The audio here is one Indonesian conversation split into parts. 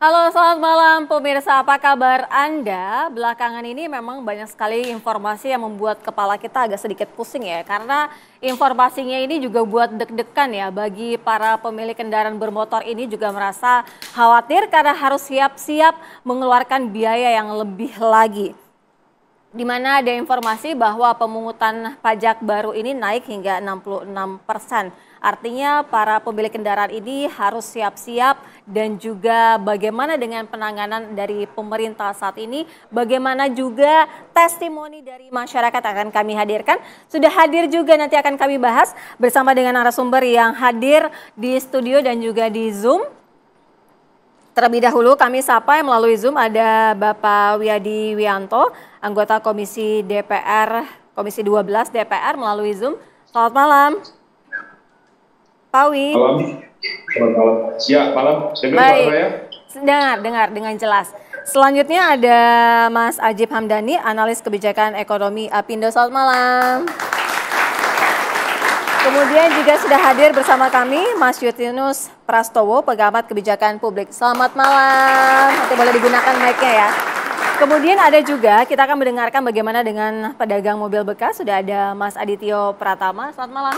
Halo, selamat malam pemirsa. Apa kabar Anda? Belakangan ini memang banyak sekali informasi yang membuat kepala kita agak sedikit pusing ya. Karena informasinya ini juga buat deg-degan ya. Bagi para pemilik kendaraan bermotor ini juga merasa khawatir karena harus siap-siap mengeluarkan biaya yang lebih lagi. Di mana ada informasi bahwa pemungutan pajak baru ini naik hingga 66%. Artinya para pemilik kendaraan ini harus siap-siap dan juga bagaimana dengan penanganan dari pemerintah saat ini, bagaimana juga testimoni dari masyarakat akan kami hadirkan. Sudah hadir juga nanti akan kami bahas bersama dengan narasumber yang hadir di studio dan juga di Zoom. Terlebih dahulu kami sapa yang melalui Zoom ada Bapak Wiyadi Wianto, anggota Komisi DPR, Komisi 12 DPR melalui Zoom. Selamat malam, Pak Wi. Malam, selamat malam. Siap, malam. Dengar suara saya? Dengar dengan jelas. Selanjutnya ada Mas Ajib Hamdani, analis kebijakan ekonomi Apindo. Selamat malam. Kemudian juga sudah hadir bersama kami Mas Yutinus Prastowo, pengamat kebijakan publik. Selamat malam. Nanti boleh digunakan mic-nya ya. Kemudian ada juga, kita akan mendengarkan bagaimana dengan pedagang mobil bekas. Sudah ada Mas Adityo Pratama. Selamat malam.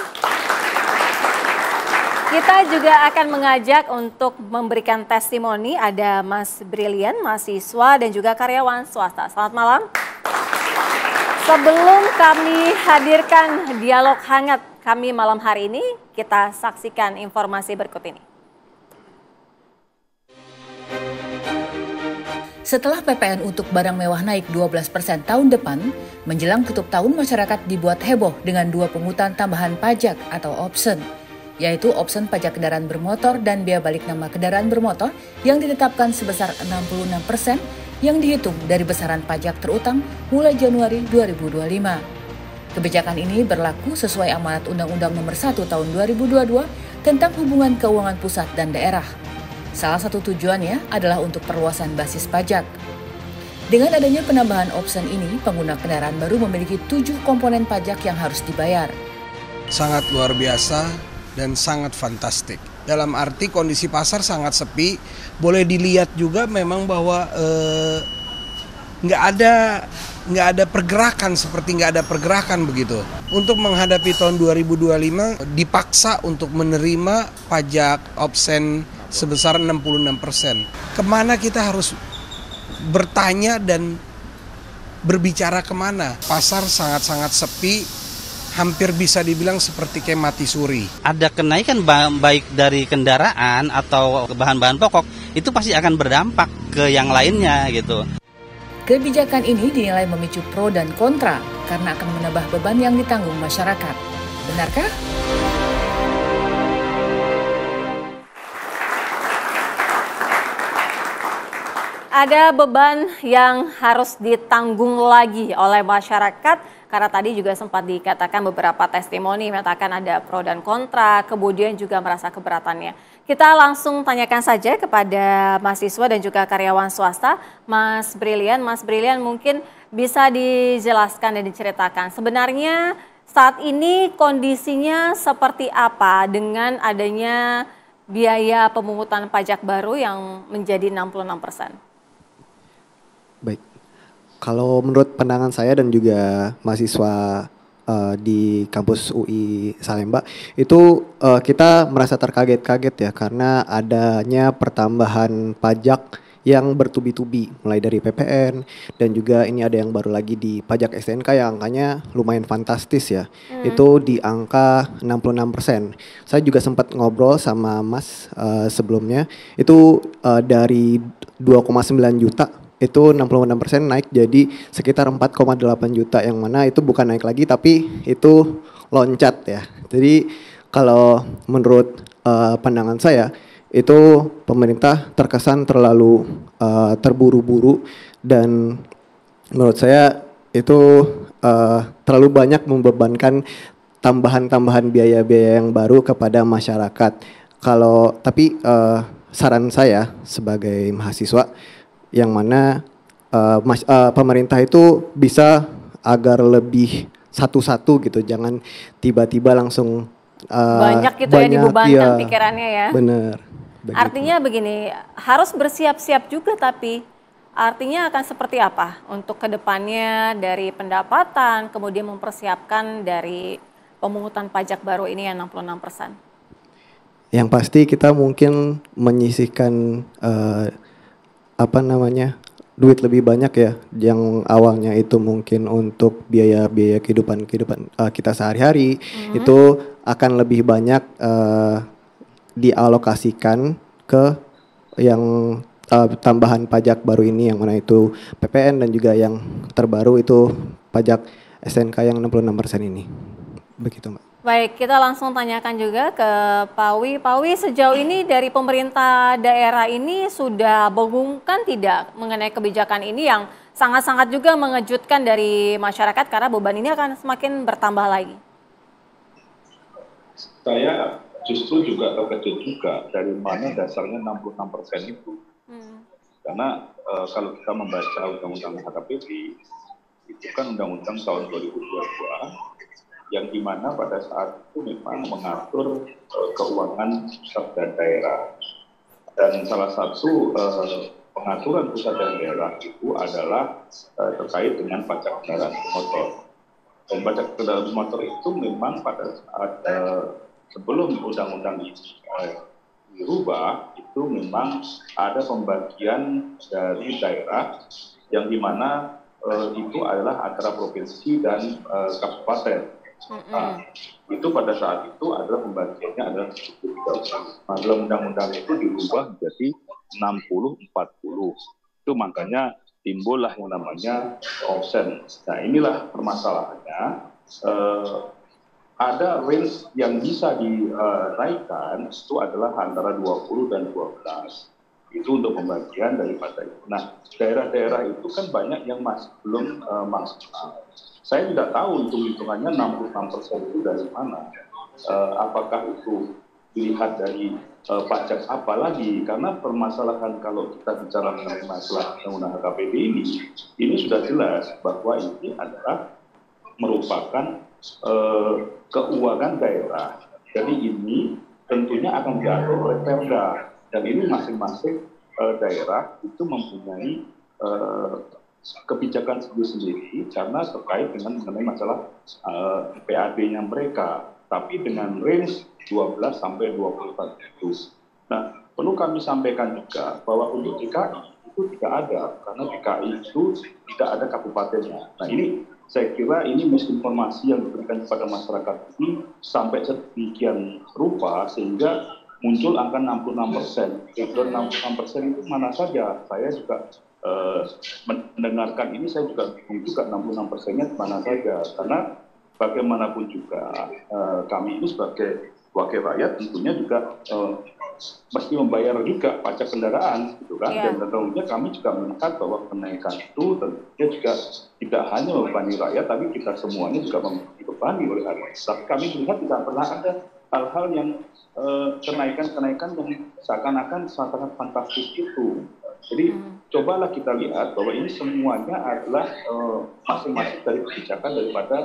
Kita juga akan mengajak untuk memberikan testimoni. Ada Mas Brilian, mahasiswa dan juga karyawan swasta. Selamat malam. Sebelum kami hadirkan dialog hangat kami malam hari ini, kita saksikan informasi berikut ini. Setelah PPN untuk barang mewah naik 12% tahun depan, menjelang tutup tahun masyarakat dibuat heboh dengan dua pungutan tambahan pajak atau option, yaitu option pajak kendaraan bermotor dan biaya balik nama kendaraan bermotor yang ditetapkan sebesar 66% yang dihitung dari besaran pajak terutang mulai Januari 2025. Kebijakan ini berlaku sesuai amanat Undang-Undang Nomor 1 Tahun 2022 tentang hubungan keuangan pusat dan daerah. Salah satu tujuannya adalah untuk perluasan basis pajak. Dengan adanya penambahan option ini, pengguna kendaraan baru memiliki 7 komponen pajak yang harus dibayar. Sangat luar biasa dan sangat fantastik. Dalam arti kondisi pasar sangat sepi, boleh dilihat juga memang bahwa nggak ada pergerakan, seperti nggak ada pergerakan begitu. Untuk menghadapi tahun 2025 dipaksa untuk menerima pajak opsen sebesar 66%. Kemana kita harus bertanya dan berbicara kemana? Pasar sangat-sangat sepi, hampir bisa dibilang seperti kayak mati suri. Ada kenaikan baik dari kendaraan atau bahan-bahan pokok, itu pasti akan berdampak ke yang lainnya gitu. Kebijakan ini dinilai memicu pro dan kontra karena akan menambah beban yang ditanggung masyarakat. Benarkah? Ada beban yang harus ditanggung lagi oleh masyarakat karena tadi juga sempat dikatakan beberapa testimoni mengatakan ada pro dan kontra, kemudian juga merasa keberatannya. Kita langsung tanyakan saja kepada mahasiswa dan juga karyawan swasta, Mas Brilian. Mas Brilian mungkin bisa dijelaskan dan diceritakan sebenarnya saat ini kondisinya seperti apa dengan adanya biaya pemungutan pajak baru yang menjadi 66%. Baik, kalau menurut pandangan saya dan juga mahasiswa di kampus UI Salemba itu kita merasa terkaget-kaget ya karena adanya pertambahan pajak yang bertubi-tubi mulai dari PPN dan juga ini ada yang baru lagi di pajak STNK yang angkanya lumayan fantastis ya. Itu di angka 66%. Saya juga sempat ngobrol sama Mas sebelumnya itu dari 2,9 juta itu 66% naik jadi sekitar 4,8 juta yang mana itu bukan naik lagi tapi itu loncat ya. Jadi kalau menurut pandangan saya itu pemerintah terkesan terlalu terburu-buru dan menurut saya itu terlalu banyak membebankan tambahan-tambahan biaya-biaya yang baru kepada masyarakat. Tapi saran saya sebagai mahasiswa yang mana pemerintah itu bisa agar lebih satu-satu gitu, jangan tiba-tiba langsung banyak gitu ya dibebankan pikirannya ya. Bener. Artinya begini, harus bersiap-siap juga, tapi artinya akan seperti apa untuk kedepannya dari pendapatan, kemudian mempersiapkan dari pemungutan pajak baru ini yang 66%? Yang pasti kita mungkin menyisihkan duit lebih banyak ya, yang awalnya itu mungkin untuk biaya-biaya kehidupan kita sehari-hari, itu akan lebih banyak dialokasikan ke yang tambahan pajak baru ini, yang mana itu PPN dan juga yang terbaru itu pajak SNK yang 66% ini. Begitu, Mbak. Baik, kita langsung tanyakan juga ke Pak Wi. Pak Wi, sejauh ini dari pemerintah daerah ini sudah mengumumkan tidak mengenai kebijakan ini yang sangat-sangat juga mengejutkan dari masyarakat karena beban ini akan semakin bertambah lagi? Saya justru juga terkejut juga dari mana dasarnya 66% itu. Karena kalau kita membaca Undang-Undang HKPD, itu kan Undang-Undang tahun 2022, yang dimana pada saat itu memang mengatur keuangan pusat dan daerah. Dan salah satu pengaturan pusat dan daerah itu adalah terkait dengan pajak kendaraan bermotor. Dan pajak kendaraan bermotor itu memang pada saat sebelum undang-undang ini dirubah, itu memang ada pembagian dari daerah yang dimana itu adalah antara provinsi dan kabupaten. Nah, itu pada saat itu adalah pembagiannya adalah 70-30. Nah, dalam undang-undang itu dirubah menjadi 60-40. Itu makanya timbullah yang namanya option. Nah, inilah permasalahannya. Ada range yang bisa dinaikkan itu adalah antara 20 dan 12. Itu untuk pembagian daripada itu. Nah, daerah-daerah itu kan banyak yang masih belum maksimal. Saya tidak tahu hitung-hitungannya 66% itu dari mana. Apakah itu dilihat dari pajak apa lagi? Karena permasalahan kalau kita bicara mengenai masalah undang-undang HKPD ini sudah jelas bahwa ini adalah merupakan keuangan daerah. Jadi ini tentunya akan diatur oleh Perda. Dan ini masing-masing daerah itu mempunyai kebijakan sendiri-sendiri karena terkait dengan mengenai masalah PAD-nya mereka, tapi dengan range 12 sampai 24 itu. Nah, perlu kami sampaikan juga bahwa untuk DKI itu tidak ada, karena DKI itu tidak ada kabupatennya. Nah, ini saya kira ini misinformasi yang diberikan kepada masyarakat ini sampai sedemikian rupa sehingga muncul angka 66%. Dan 66% itu mana saja? Saya juga mendengarkan ini, saya juga bingung juga 66%-nya mana saja. Karena bagaimanapun juga kami ini sebagai wakil rakyat tentunya juga mesti membayar juga pajak kendaraan, gitu kan? Dan tentunya kami juga melihat bahwa kenaikan itu tentunya juga tidak hanya membebani rakyat, tapi kita semuanya juga dibebani oleh rakyat. Tapi kami melihat tidak pernah ada hal-hal yang kenaikan-kenaikan yang seakan-akan sangat fantastis itu. Jadi cobalah kita lihat bahwa ini semuanya adalah masing-masing dari kebijakan daripada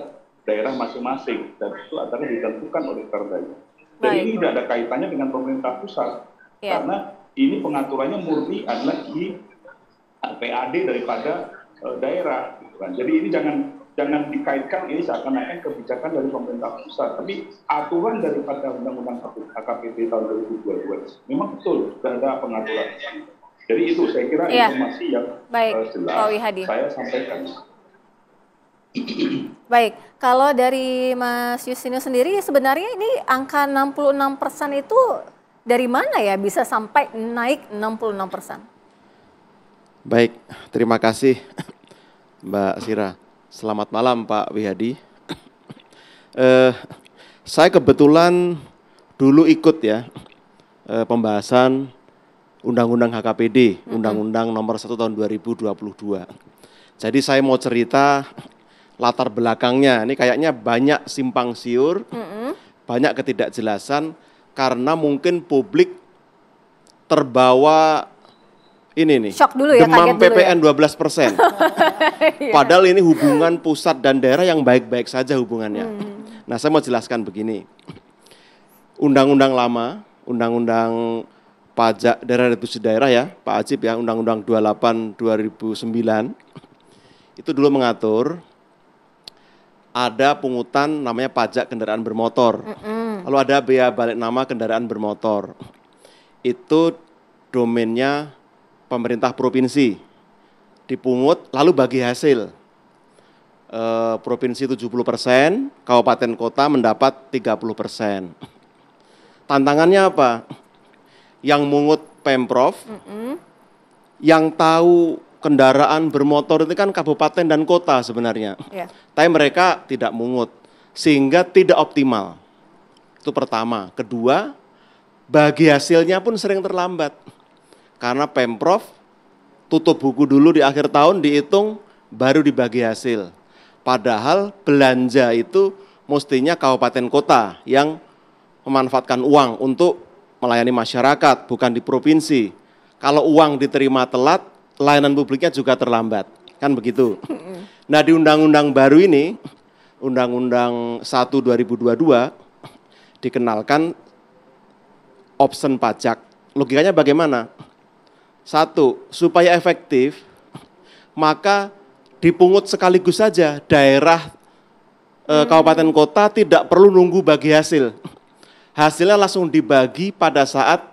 daerah masing-masing, dan itu akan ditentukan oleh Perdanya. Dan ini tidak ada kaitannya dengan pemerintah pusat, karena ini pengaturannya murni adalah di PAD daripada daerah. Gitu kan. Jadi ini jangan dikaitkan ini seakan-akan kebijakan dari pemerintah pusat, tapi aturan daripada Undang-Undang HKPD tahun 2022 memang betul sudah ada pengaturan. Jadi itu saya kira informasi yang jelas saya sampaikan. Baik, kalau dari Mas Justinus sendiri sebenarnya ini angka 66% itu dari mana ya bisa sampai naik 66%? Baik, terima kasih Mbak Sira. Selamat malam Pak Wihadi. Saya kebetulan dulu ikut ya pembahasan Undang-Undang HKPD, Undang-Undang Nomor 1 Tahun 2022. Jadi saya mau cerita latar belakangnya. Ini kayaknya banyak simpang siur, banyak ketidakjelasan karena mungkin publik terbawa ini nih, shock dulu ya, demam PPN dulu ya. 12%. Padahal ini hubungan pusat dan daerah yang baik-baik saja hubungannya. Nah, saya mau jelaskan begini. Undang-undang lama, Undang-Undang pajak daerah retribusi daerah ya, Pak Ajib ya, Undang-Undang 28 2009 itu dulu mengatur ada pungutan namanya pajak kendaraan bermotor. Lalu ada bea balik nama kendaraan bermotor. Itu domainnya pemerintah provinsi. Dipungut lalu bagi hasil. Provinsi 70%, kabupaten kota mendapat 30%. Tantangannya apa? Yang mungut Pemprov, yang tahu kendaraan bermotor itu kan kabupaten dan kota sebenarnya. Tapi mereka tidak mungut, sehingga tidak optimal. Itu pertama. Kedua, bagi hasilnya pun sering terlambat. Karena Pemprov tutup buku dulu di akhir tahun, dihitung, baru dibagi hasil. Padahal belanja itu mestinya kabupaten kota yang memanfaatkan uang untuk melayani masyarakat, bukan di provinsi. Kalau uang diterima telat, layanan publiknya juga terlambat. Kan begitu. Nah di undang-undang baru ini, Undang-Undang 1 2022, dikenalkan option pajak. Logikanya bagaimana? Satu, supaya efektif, maka dipungut sekaligus saja. Daerah kabupaten kota tidak perlu nunggu bagi hasil. Hasilnya langsung dibagi pada saat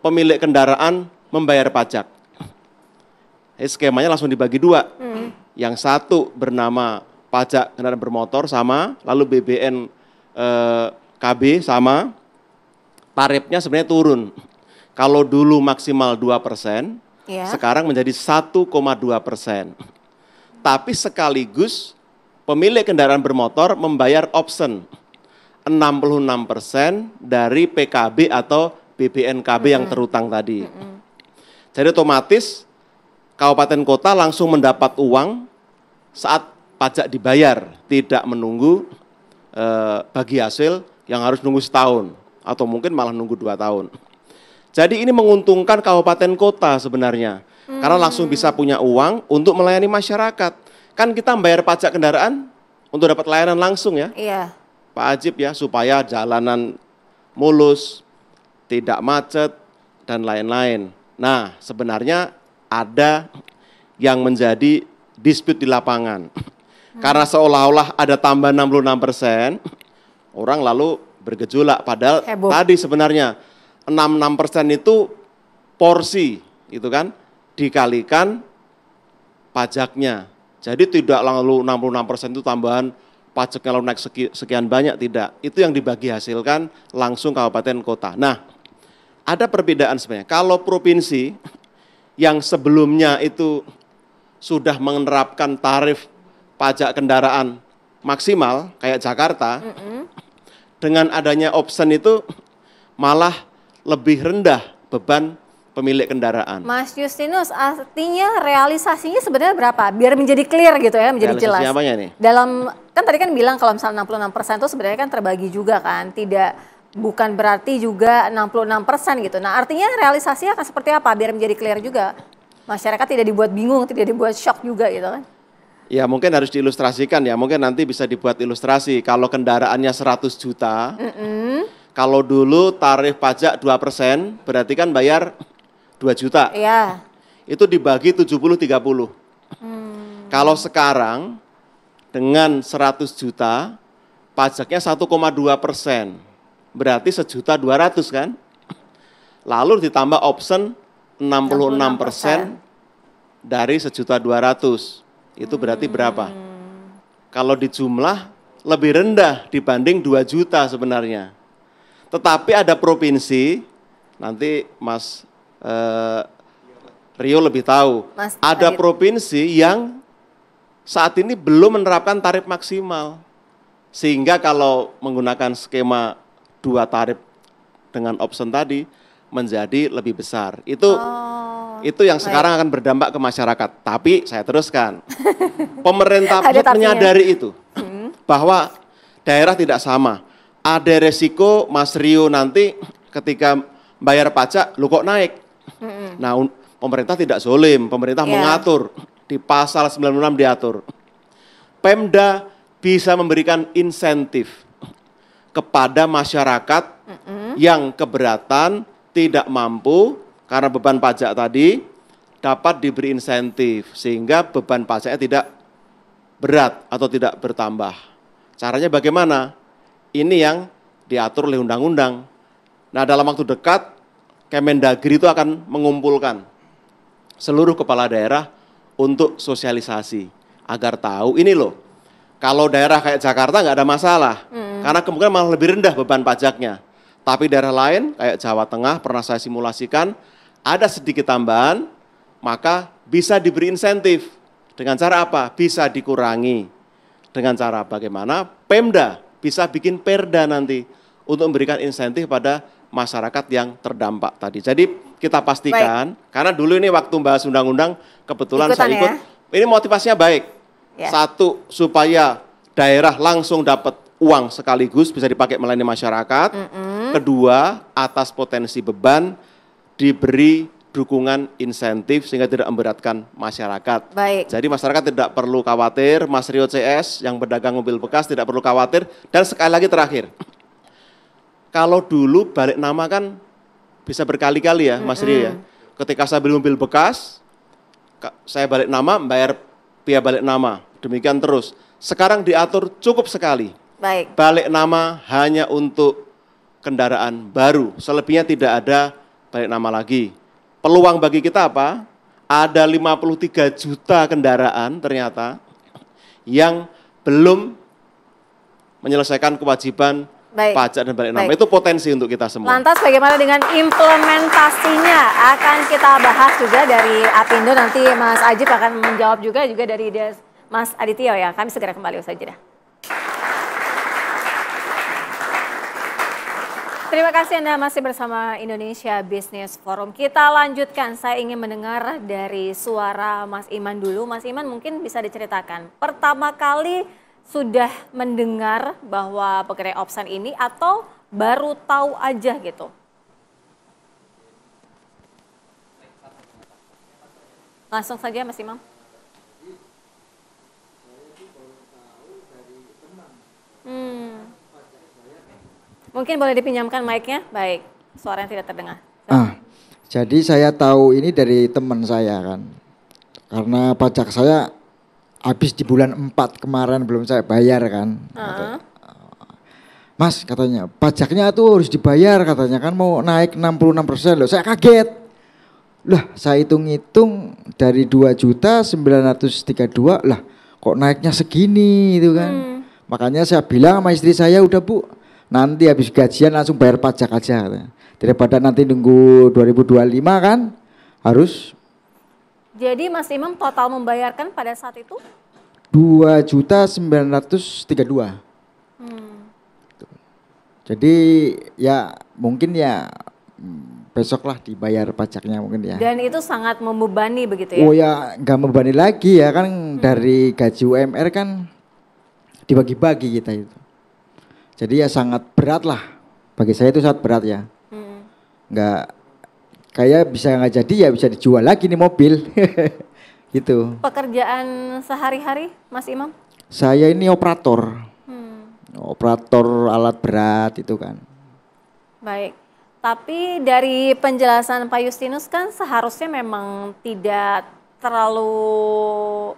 pemilik kendaraan membayar pajak. Skemanya langsung dibagi dua. Yang satu bernama pajak kendaraan bermotor sama, lalu BBN KB sama, tarifnya sebenarnya turun. Kalau dulu maksimal 2%, sekarang menjadi 1,2%. Tapi sekaligus pemilik kendaraan bermotor membayar option 66% dari PKB atau BBNKB yang terutang tadi. Jadi otomatis kabupaten kota langsung mendapat uang saat pajak dibayar, tidak menunggu bagi hasil yang harus nunggu setahun atau mungkin malah nunggu 2 tahun. Jadi ini menguntungkan kabupaten kota sebenarnya. Karena langsung bisa punya uang untuk melayani masyarakat. Kan kita membayar pajak kendaraan untuk dapat layanan langsung ya. Iya. Pak Ajib ya, supaya jalanan mulus, tidak macet, dan lain-lain. Nah, sebenarnya ada yang menjadi dispute di lapangan. Karena seolah-olah ada tambah 66%, orang lalu bergejolak. Padahal tadi sebenarnya 66% itu porsi, itu kan, dikalikan pajaknya. Jadi tidak lalu 66% itu tambahan pajaknya lalu naik sekian banyak, tidak. Itu yang dibagi hasilkan langsung kabupaten kota. Nah, ada perbedaan sebenarnya. Kalau provinsi yang sebelumnya itu sudah menerapkan tarif pajak kendaraan maksimal kayak Jakarta, dengan adanya option itu malah lebih rendah beban pemilik kendaraan. Mas Justinus, artinya realisasinya sebenarnya berapa? Biar menjadi clear gitu ya, menjadi jelas. Realisasinya apanya nih? Dalam, kan tadi kan bilang kalau misalnya 66% itu sebenarnya kan terbagi juga kan, bukan berarti juga 66% gitu. Nah artinya realisasinya akan seperti apa? Biar menjadi clear juga. Masyarakat tidak dibuat bingung, tidak dibuat shock juga gitu kan. Ya mungkin harus diilustrasikan ya, mungkin nanti bisa dibuat ilustrasi. Kalau kendaraannya 100 juta, kalau dulu tarif pajak 2%, berarti kan bayar 2 juta. Iya. Itu dibagi 70-30. Kalau sekarang dengan 100 juta, pajaknya 1,2%. Berarti 1.200.000 kan? Lalu ditambah option 66% dari 1.200.000. Itu berarti berapa? Kalau dijumlah lebih rendah dibanding 2 juta sebenarnya. Tetapi ada provinsi, nanti Mas Rio lebih tahu. Ada provinsi yang saat ini belum menerapkan tarif maksimal. Sehingga kalau menggunakan skema 2 tarif dengan option tadi menjadi lebih besar. Itu yang sekarang akan berdampak ke masyarakat. Tapi saya teruskan. Pemerintah pusat menyadari itu. Bahwa daerah tidak sama. Ada resiko Mas Rio nanti ketika bayar pajak, lo kok naik? Nah, pemerintah tidak zolim, pemerintah mengatur, di pasal 96 diatur. Pemda bisa memberikan insentif kepada masyarakat yang keberatan tidak mampu karena beban pajak tadi dapat diberi insentif sehingga beban pajaknya tidak berat atau tidak bertambah. Caranya bagaimana? Ini yang diatur oleh undang-undang. Nah, dalam waktu dekat Kemendagri itu akan mengumpulkan seluruh kepala daerah untuk sosialisasi agar tahu ini loh. Kalau daerah kayak Jakarta nggak ada masalah, karena kemungkinan malah lebih rendah beban pajaknya. Tapi daerah lain kayak Jawa Tengah pernah saya simulasikan ada sedikit tambahan, maka bisa diberi insentif. Dengan cara apa? Bisa dikurangi. Dengan cara bagaimana? Pemda bisa bikin perda nanti untuk memberikan insentif pada masyarakat yang terdampak tadi. Jadi kita pastikan, karena dulu ini waktu bahas undang-undang, kebetulan saya ikut, ini motivasinya baik. Satu, supaya daerah langsung dapat uang sekaligus bisa dipakai melayani masyarakat. Kedua, atas potensi beban diberi dukungan insentif sehingga tidak memberatkan masyarakat. Jadi masyarakat tidak perlu khawatir, Mas Rio CS yang berdagang mobil bekas tidak perlu khawatir. Dan sekali lagi terakhir, kalau dulu balik nama kan bisa berkali-kali ya Mas Rio ya. Ketika saya beli mobil bekas, saya balik nama, bayar biaya balik nama. Demikian terus. Sekarang diatur cukup sekali. Balik nama hanya untuk kendaraan baru. Selebihnya tidak ada balik nama lagi. Peluang bagi kita apa? Ada 53 juta kendaraan ternyata yang belum menyelesaikan kewajiban pajak dan balik nama. Itu potensi untuk kita semua. Lantas bagaimana dengan implementasinya? Akan kita bahas juga dari Apindo, nanti Mas Ajib akan menjawab juga dari Mas Adityo ya. Kami segera kembali usai jeda. Terima kasih Anda masih bersama Indonesia Business Forum. Kita lanjutkan, saya ingin mendengar dari suara Mas Iman dulu. Mas Iman mungkin bisa diceritakan, pertama kali sudah mendengar bahwa mengenai option ini atau baru tahu aja gitu? Langsung saja Mas Imam. Mungkin boleh dipinjamkan mic-nya? Baik, suara yang tidak terdengar. Jadi saya tahu ini dari teman saya kan. Karena pajak saya habis di bulan 4 kemarin belum saya bayar kan. Mas katanya, pajaknya tuh harus dibayar katanya kan, mau naik 66% loh. Saya kaget. Lah saya hitung-hitung dari 2.932.000 lah kok naiknya segini gitu kan. Makanya saya bilang sama istri saya, udah Bu, nanti habis gajian langsung bayar pajak aja katanya. Daripada nanti nunggu 2025 kan harus. Jadi Mas Imam total membayarkan pada saat itu? 2.932.000. Jadi ya mungkin ya besok lah dibayar pajaknya mungkin ya. Dan itu sangat membebani begitu ya? Oh ya nggak membebani lagi ya kan, dari gaji UMR kan dibagi-bagi kita itu. Jadi ya sangat berat lah, bagi saya itu sangat berat ya. Nggak, kayak bisa nggak jadi ya bisa dijual lagi nih mobil. Gitu. Pekerjaan sehari-hari Mas Imam? Saya ini operator. Operator alat berat itu kan. Baik, tapi dari penjelasan Pak Justinus kan seharusnya memang tidak terlalu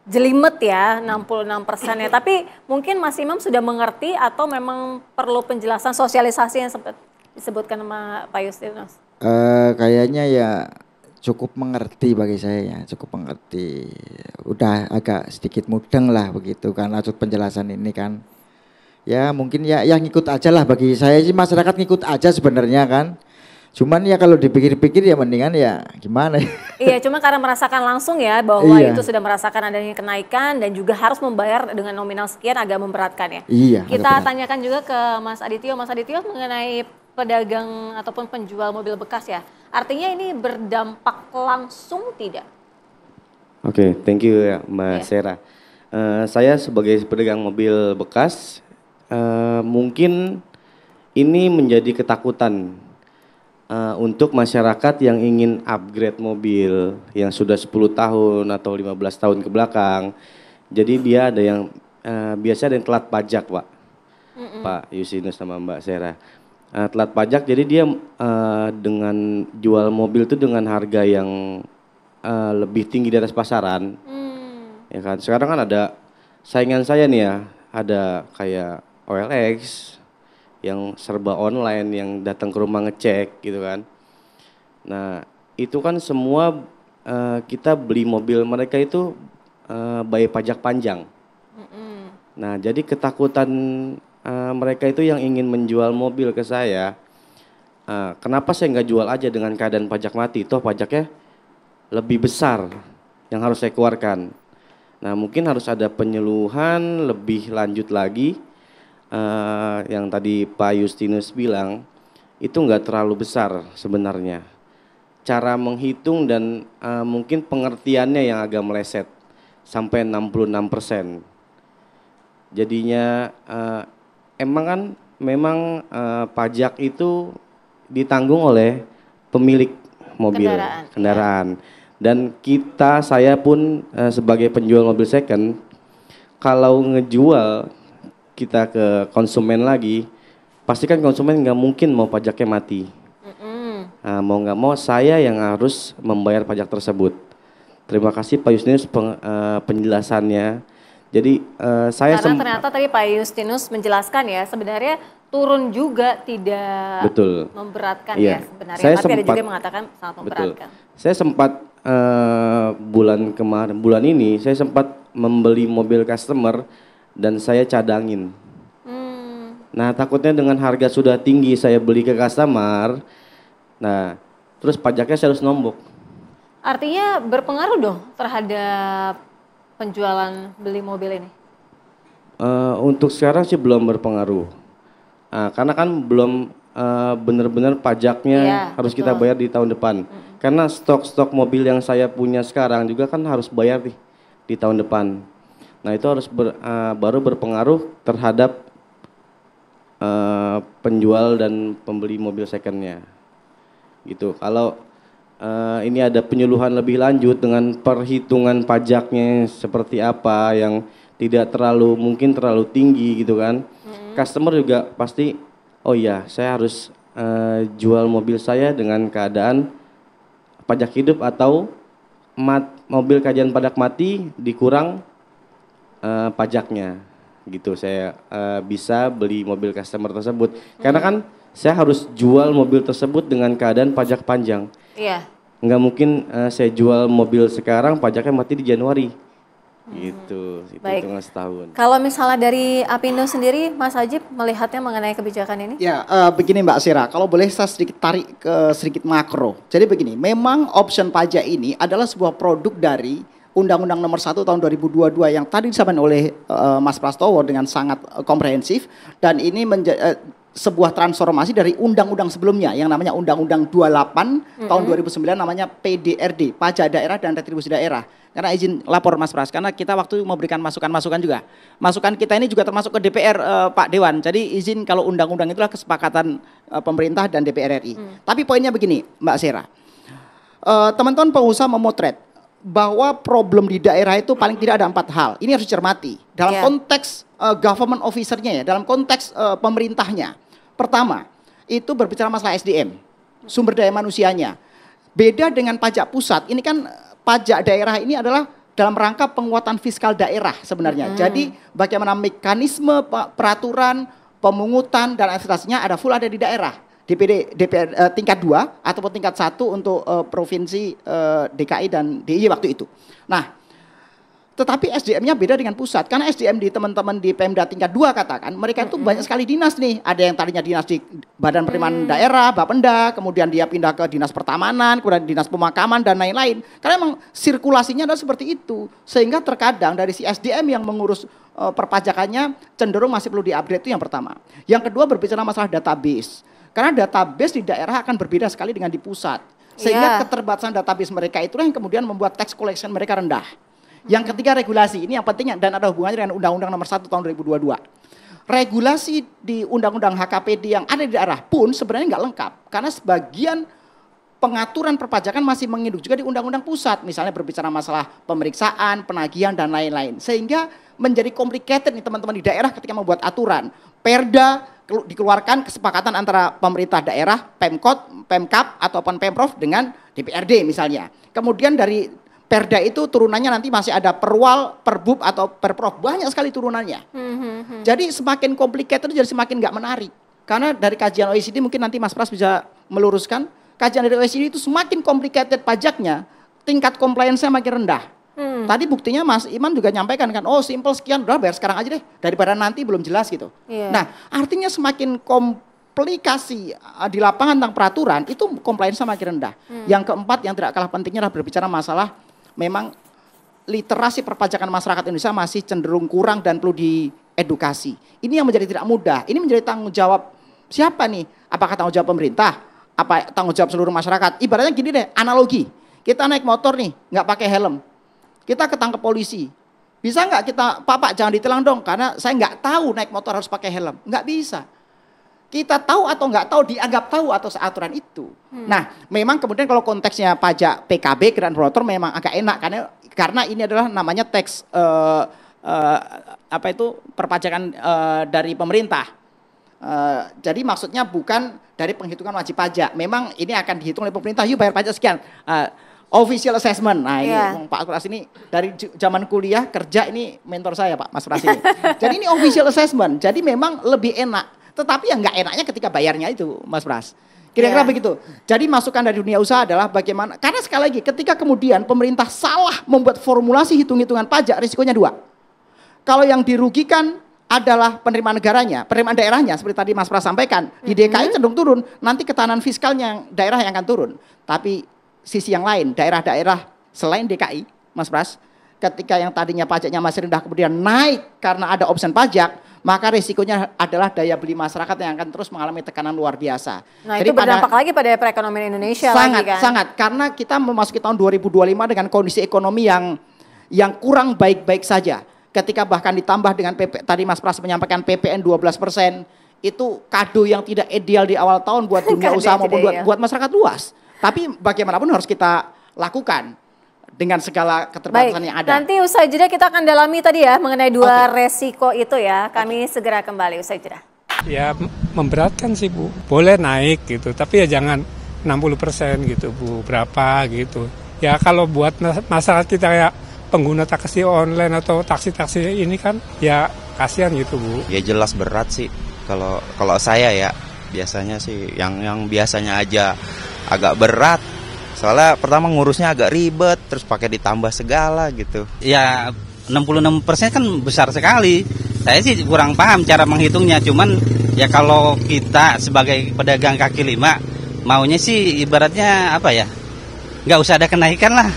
jelimet ya 66% ya. Tapi mungkin Mas Imam sudah mengerti atau memang perlu penjelasan sosialisasi yang sempat disebutkan sama Pak Justinus? Kayaknya ya cukup mengerti bagi saya ya, cukup mengerti. Udah agak sedikit mudeng lah begitu kan maksud penjelasan ini kan. Ya mungkin ya ngikut aja lah, bagi saya sih masyarakat ngikut aja sebenarnya kan. Cuman ya kalau dipikir-pikir ya mendingan ya gimana ya. Iya, cuma karena merasakan langsung ya bahwa itu sudah merasakan adanya kenaikan dan juga harus membayar dengan nominal sekian agak memberatkan ya. Iya. Kita tanyakan juga ke Mas Adityo. Mas Adityo mengenai pedagang ataupun penjual mobil bekas ya. Artinya ini berdampak langsung tidak? Oke, thank you ya Mbak Sera. Saya sebagai pedagang mobil bekas mungkin ini menjadi ketakutan untuk masyarakat yang ingin upgrade mobil yang sudah 10 tahun atau 15 tahun ke belakang. Jadi dia ada yang biasa ada yang telat pajak, Pak. Pak Justinus sama Mbak Sera. telat pajak, jadi dia dengan jual mobil itu dengan harga yang lebih tinggi di atas pasaran. Ya kan, sekarang kan ada saingan saya nih ya, ada kayak OLX yang serba online, yang datang ke rumah ngecek gitu kan. Nah itu kan semua kita beli mobil mereka itu bayar pajak panjang. Nah jadi ketakutan mereka itu yang ingin menjual mobil ke saya, kenapa saya nggak jual aja dengan keadaan pajak mati, toh pajaknya lebih besar yang harus saya keluarkan. Nah mungkin harus ada penyuluhan lebih lanjut lagi, yang tadi Pak Justinus bilang itu nggak terlalu besar sebenarnya. Cara menghitung dan mungkin pengertiannya yang agak meleset sampai 66%. Jadinya memang pajak itu ditanggung oleh pemilik mobil, kendaraan. Dan saya pun sebagai penjual mobil second, kalau ngejual kita ke konsumen lagi, pasti kan konsumen nggak mungkin mau pajaknya mati. Nah, mau nggak mau saya yang harus membayar pajak tersebut. Terima kasih Pak Justinus penjelasannya. Jadi karena ternyata tadi Pak Justinus menjelaskan ya, sebenarnya turun juga tidak memberatkan ya sebenarnya. Tapi ada juga yang mengatakan sangat memberatkan. Saya sempat bulan ini saya sempat membeli mobil customer dan saya cadangin. Nah takutnya dengan harga sudah tinggi saya beli ke customer, nah terus pajaknya saya harus nombok. Artinya berpengaruh dong terhadap penjualan beli mobil ini? Untuk sekarang sih belum berpengaruh, karena kan belum benar-benar pajaknya harus kita bayar di tahun depan. Karena stok mobil yang saya punya sekarang juga kan harus bayar di tahun depan. Nah itu harus baru berpengaruh terhadap penjual dan pembeli mobil secondnya. Gitu. Kalau ini ada penyuluhan lebih lanjut dengan perhitungan pajaknya seperti apa yang tidak mungkin terlalu tinggi gitu kan. Customer juga pasti, oh iya saya harus jual mobil saya dengan keadaan pajak hidup atau mobil kajian pajak mati dikurang pajaknya gitu. Saya bisa beli mobil customer tersebut karena kan saya harus jual mobil tersebut dengan keadaan pajak panjang. Iya. Nggak mungkin saya jual mobil sekarang pajaknya mati di Januari gitu. Baik. Itu setahun. Kalau misalnya dari Apindo sendiri, Mas Ajib melihatnya mengenai kebijakan ini? Ya, begini Mbak Sera, kalau boleh saya sedikit tarik ke sedikit makro. Jadi begini, memang option pajak ini adalah sebuah produk dari Undang-Undang Nomor 1 Tahun 2022 yang tadi disampaikan oleh Mas Prastowo dengan sangat komprehensif, dan ini sebuah transformasi dari undang-undang sebelumnya yang namanya Undang-Undang 28 tahun 2009 namanya PDRD, Pajak Daerah dan Retribusi Daerah. Karena izin lapor Mas Pras, karena kita waktu memberikan masukan-masukan juga. Masukan kita ini juga termasuk ke DPR Pak Dewan. Jadi izin kalau undang-undang itulah kesepakatan pemerintah dan DPR RI. Tapi poinnya begini Mbak Sera, teman-teman pengusaha memotret bahwa problem di daerah itu paling tidak ada 4 hal. Ini harus dicermati dalam konteks government officer-nya ya, dalam konteks pemerintahnya. Pertama, itu berbicara masalah SDM, sumber daya manusianya. Beda dengan pajak pusat, ini kan pajak daerah ini adalah dalam rangka penguatan fiskal daerah sebenarnya. Jadi bagaimana mekanisme peraturan, pemungutan dan administrasinya ada di daerah. DPR tingkat 2 ataupun tingkat 1 untuk provinsi DKI dan DIY waktu itu. Nah, tetapi SDM-nya beda dengan pusat. Karena SDM di teman-teman di Pemda tingkat 2 katakan, mereka itu banyak sekali dinas nih. Ada yang tadinya dinas di Badan Penerimaan Daerah, Bapenda, kemudian dia pindah ke Dinas Pertamanan, kemudian Dinas Pemakaman dan lain-lain. Karena memang sirkulasinya adalah seperti itu. Sehingga terkadang dari si SDM yang mengurus perpajakannya cenderung masih perlu diupgrade, itu yang pertama. Yang kedua berbicara masalah database. Karena database di daerah akan berbeda sekali dengan di pusat. Sehingga keterbatasan database mereka itulah yang kemudian membuat tax collection mereka rendah. Yang ketiga regulasi, ini yang penting dan ada hubungannya dengan Undang-Undang Nomor 1 Tahun 2022. Regulasi di Undang-Undang HKPD yang ada di daerah pun sebenarnya nggak lengkap. Karena sebagian pengaturan perpajakan masih menginduk juga di Undang-Undang Pusat. Misalnya berbicara masalah pemeriksaan, penagihan, dan lain-lain. Sehingga menjadi complicated nih teman-teman di daerah ketika membuat aturan. Perda, dikeluarkan kesepakatan antara pemerintah daerah, Pemkot, Pemkap ataupun Pemprov dengan DPRD misalnya. Kemudian dari Perda itu turunannya nanti masih ada Perwal, Perbub atau Perprov, banyak sekali turunannya. Jadi semakin complicated jadi semakin nggak menarik. Karena dari kajian OECD mungkin nanti Mas Pras bisa meluruskan, kajian dari OECD itu semakin complicated pajaknya, tingkat compliance-nya makin rendah. Tadi buktinya Mas Iman juga nyampaikan kan, oh simple sekian, udah bayar sekarang aja deh, daripada nanti belum jelas gitu. Nah artinya semakin komplikasi di lapangan tentang peraturan, itu compliance-nya makin rendah. Yang keempat yang tidak kalah pentingnya adalah berbicara masalah memang literasi perpajakan masyarakat Indonesia masih cenderung kurang dan perlu diedukasi. Ini yang menjadi tidak mudah, ini menjadi tanggung jawab siapa nih? Apakah tanggung jawab pemerintah? Apa tanggung jawab seluruh masyarakat? Ibaratnya gini deh, analogi, kita naik motor nih, nggak pakai helm. Kita ketangkep polisi, bisa nggak kita, Pak jangan ditilang dong, karena saya nggak tahu naik motor harus pakai helm. Nggak bisa. Kita tahu atau nggak tahu, dianggap tahu atau aturan itu. Nah, memang kemudian kalau konteksnya pajak PKB, kendaraan bermotor memang agak enak, karena ini adalah namanya tax, perpajakan dari pemerintah. Jadi maksudnya bukan dari penghitungan wajib pajak. Memang ini akan dihitung oleh pemerintah, yuk bayar pajak sekian. Official assessment. Nah ini Pak Pras ini dari zaman kuliah kerja ini mentor saya Pak Mas Pras ini. Jadi ini official assessment. Jadi memang lebih enak. Tetapi yang nggak enaknya ketika bayarnya itu Mas Pras. Kira-kira begitu. Jadi masukan dari dunia usaha adalah bagaimana. Karena sekali lagi ketika kemudian pemerintah salah membuat formulasi hitung-hitungan pajak, risikonya dua. Kalau yang dirugikan adalah penerimaan negaranya, penerimaan daerahnya seperti tadi Mas Pras sampaikan. Di DKI cenderung turun. Nanti ketahanan fiskalnya daerah yang akan turun. Tapi sisi yang lain, daerah-daerah selain DKI, Mas Pras, ketika yang tadinya pajaknya masih rendah kemudian naik karena ada option pajak, maka risikonya adalah daya beli masyarakat yang akan terus mengalami tekanan luar biasa. Nah jadi itu berdampak lagi pada perekonomian Indonesia sangat, lagi kan? Sangat, karena kita memasuki tahun 2025 dengan kondisi ekonomi yang kurang baik-baik saja. Ketika bahkan ditambah dengan tadi Mas Pras menyampaikan PPN 12%, itu kado yang tidak ideal di awal tahun buat dunia usaha maupun buat masyarakat luas. Tapi bagaimanapun harus kita lakukan dengan segala keterbatasan yang ada. Nanti usai jeda kita akan dalami tadi ya mengenai dua resiko itu ya. Kami segera kembali usai jeda. Ya memberatkan sih Bu. Boleh naik gitu, tapi ya jangan 60% gitu Bu. Berapa gitu. Ya kalau buat masyarakat kita ya pengguna taksi online atau taksi-taksi ini kan ya kasihan gitu Bu. Ya jelas berat sih. Kalau saya ya biasanya sih yang biasanya aja agak berat. Soalnya pertama ngurusnya agak ribet, terus pakai ditambah segala gitu. Ya 66% kan besar sekali. Saya sih kurang paham cara menghitungnya. Cuman ya kalau kita sebagai pedagang kaki lima maunya sih ibaratnya apa ya? Nggak usah ada kenaikan lah.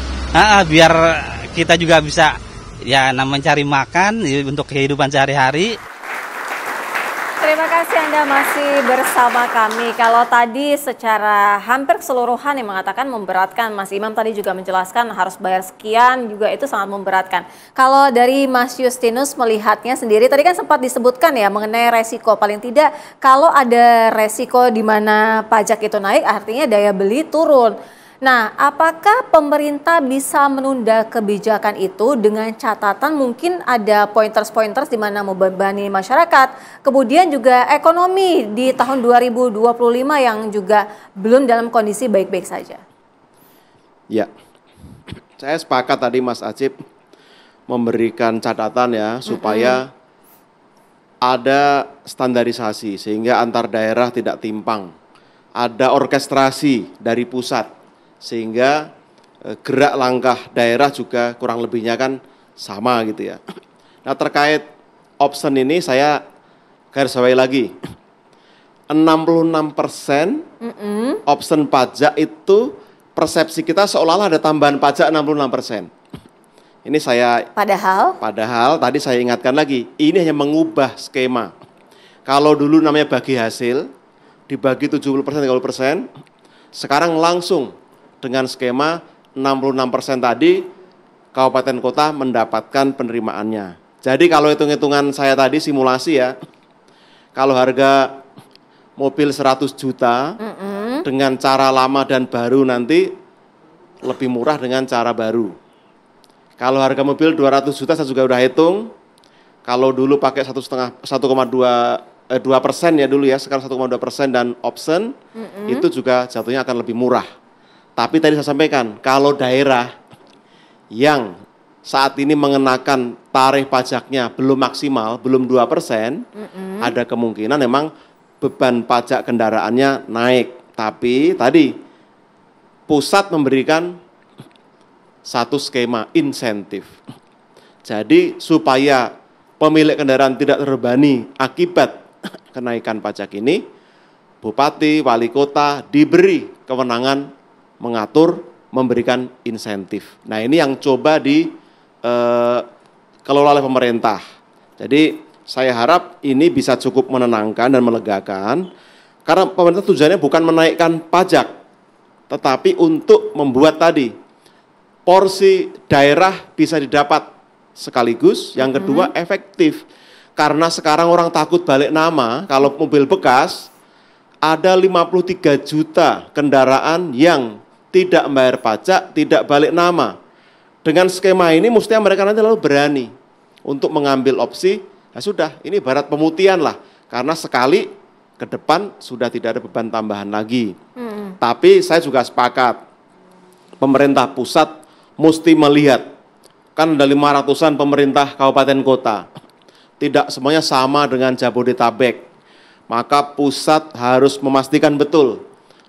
Biar kita juga bisa ya mencari makan untuk kehidupan sehari-hari. Terima kasih Anda masih bersama kami. Kalau tadi secara hampir keseluruhan yang mengatakan memberatkan, Mas Imam tadi juga menjelaskan harus bayar sekian, juga itu sangat memberatkan. Kalau dari Mas Justinus melihatnya sendiri, tadi kan sempat disebutkan ya mengenai resiko. Paling tidak kalau ada resiko di mana pajak itu naik, artinya daya beli turun. Nah, apakah pemerintah bisa menunda kebijakan itu dengan catatan mungkin ada pointers-pointers di mana membebani masyarakat, kemudian juga ekonomi di tahun 2025 yang juga belum dalam kondisi baik-baik saja? Ya, saya sepakat tadi Mas Acip memberikan catatan ya supaya ada standarisasi sehingga antar daerah tidak timpang, ada orkestrasi dari pusat. Sehingga gerak langkah daerah juga kurang lebihnya kan sama gitu ya. Nah terkait option ini saya garis bawahi lagi. 66% option pajak itu persepsi kita seolah-olah ada tambahan pajak 66%. Ini saya Padahal tadi saya ingatkan lagi, ini hanya mengubah skema. Kalau dulu namanya bagi hasil, dibagi 70% 30%, sekarang langsung dengan skema 66% tadi kabupaten kota mendapatkan penerimaannya. Jadi kalau hitung-hitungan saya tadi simulasi ya, kalau harga mobil 100 juta dengan cara lama dan baru nanti lebih murah dengan cara baru. Kalau harga mobil 200 juta saya juga udah hitung, kalau dulu pakai 1,2 2% ya dulu ya, sekarang 1,2% dan option itu juga jatuhnya akan lebih murah. Tapi tadi saya sampaikan, kalau daerah yang saat ini mengenakan tarif pajaknya belum maksimal, belum 2%, ada kemungkinan memang beban pajak kendaraannya naik. Tapi tadi pusat memberikan satu skema insentif. Jadi supaya pemilik kendaraan tidak terbebani akibat kenaikan pajak ini, bupati, wali kota diberi kewenangan mengatur, memberikan insentif. Nah ini yang coba dikelola oleh pemerintah. Jadi saya harap ini bisa cukup menenangkan dan melegakan, karena pemerintah tujuannya bukan menaikkan pajak, tetapi untuk membuat tadi porsi daerah bisa didapat sekaligus, yang kedua efektif. Karena sekarang orang takut balik nama, kalau mobil bekas, ada 53 juta kendaraan yang tidak membayar pajak, tidak balik nama. Dengan skema ini mestinya mereka nanti lalu berani untuk mengambil opsi, ya sudah, ini ibarat pemutihan lah. Karena sekali ke depan sudah tidak ada beban tambahan lagi. Tapi saya juga sepakat, pemerintah pusat mesti melihat, kan ada 500-an pemerintah kabupaten kota. Tidak semuanya sama dengan Jabodetabek. Maka pusat harus memastikan betul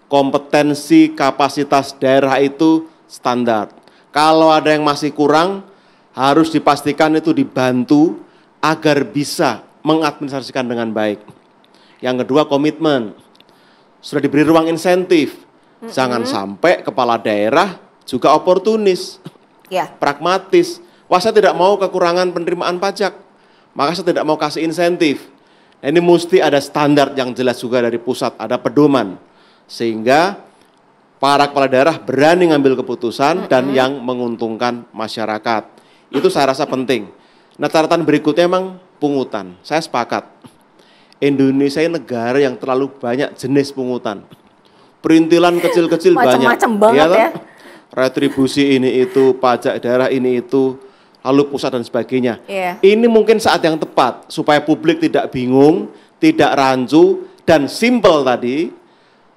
kompetensi kapasitas daerah itu standar. Kalau ada yang masih kurang, harus dipastikan itu dibantu agar bisa mengadministrasikan dengan baik. Yang kedua, komitmen. Sudah diberi ruang insentif. Jangan sampai kepala daerah juga oportunis. Pragmatis. Wah, saya tidak mau kekurangan penerimaan pajak, maka saya tidak mau kasih insentif. Nah, ini mesti ada standar yang jelas juga dari pusat, ada pedoman, sehingga para kepala daerah berani ngambil keputusan dan yang menguntungkan masyarakat. Itu saya rasa penting. Nah, catatan berikutnya memang pungutan. Saya sepakat, Indonesia ini negara yang terlalu banyak jenis pungutan. Perintilan kecil-kecil banyak. Macam-macam banget ya. Retribusi ini itu, pajak daerah ini itu, lalu pusat dan sebagainya. Yeah. Ini mungkin saat yang tepat supaya publik tidak bingung, tidak rancu, dan simpel tadi.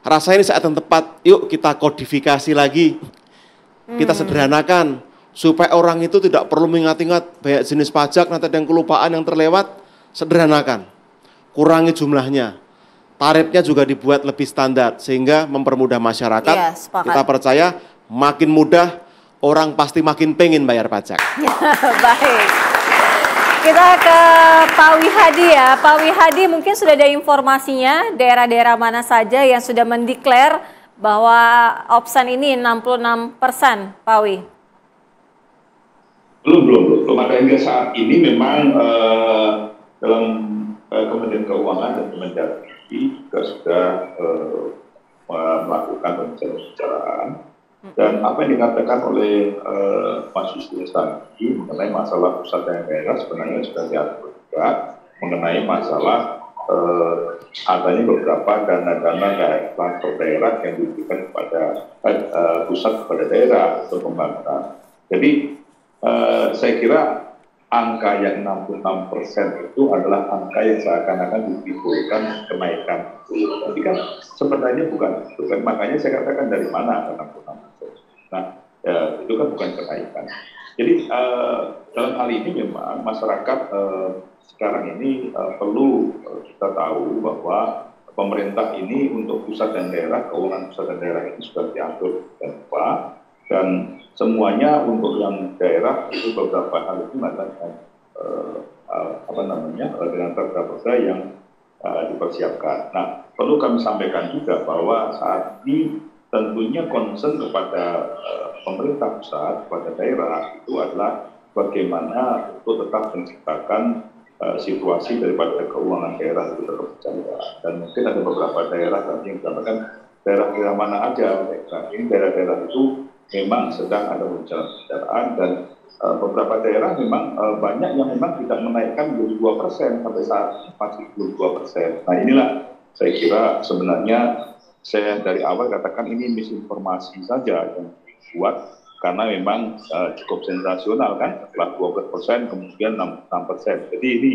Rasanya ini saat yang tepat, yuk kita kodifikasi lagi, kita sederhanakan, supaya orang itu tidak perlu mengingat-ingat banyak jenis pajak, nanti ada yang kelupaan, yang terlewat, sederhanakan, kurangi jumlahnya. Tarifnya juga dibuat lebih standar, sehingga mempermudah masyarakat. Yeah, sepakat. Kita percaya makin mudah, orang pasti makin pengen bayar pajak. Baik. Kita ke Pak Wihadi ya. Pak Wihadi, mungkin sudah ada informasinya daerah-daerah mana saja yang sudah mendeklar bahwa option ini 66%, Pak Wi? Belum. Ada hingga saat ini memang dalam Kementerian Keuangan dan Kementerian juga sudah melakukan pembicaraan. Dan apa yang dikatakan oleh Mas Yusril tadi mengenai masalah pusat dan daerah sebenarnya sudah diatur juga mengenai masalah adanya beberapa dana-dana transfer daerah yang diberikan kepada pusat kepada daerah untuk pembangunan. Jadi saya kira angka yang 66% itu adalah angka yang seakan-akan ditimbulkan kenaikan. Jadi kan sebenarnya bukan itu. Makanya saya katakan dari mana angka 66%. Nah, itu kan bukan kenaikan. Jadi dalam hal ini memang masyarakat sekarang ini perlu kita tahu bahwa pemerintah ini untuk pusat dan daerah, keuangan pusat dan daerah itu sudah diatur dan dan semuanya untuk yang daerah itu beberapa hal itu mengatakan dengan perda-perda yang dipersiapkan. Nah, perlu kami sampaikan juga bahwa saat ini tentunya concern kepada pemerintah pusat, kepada daerah itu adalah bagaimana untuk tetap menciptakan situasi daripada keuangan daerah itu tetap berjalan. Dan mungkin ada beberapa daerah tadi yang dikatakan daerah-daerah mana aja, ini daerah-daerah itu memang sedang ada pembicaraan dan beberapa daerah memang banyak yang memang tidak menaikkan 22% sampai saat masih 22%. Nah inilah saya kira sebenarnya saya dari awal katakan ini misinformasi saja yang dibuat karena memang cukup sensasional kan, setelah 12% kemudian 6%. Jadi ini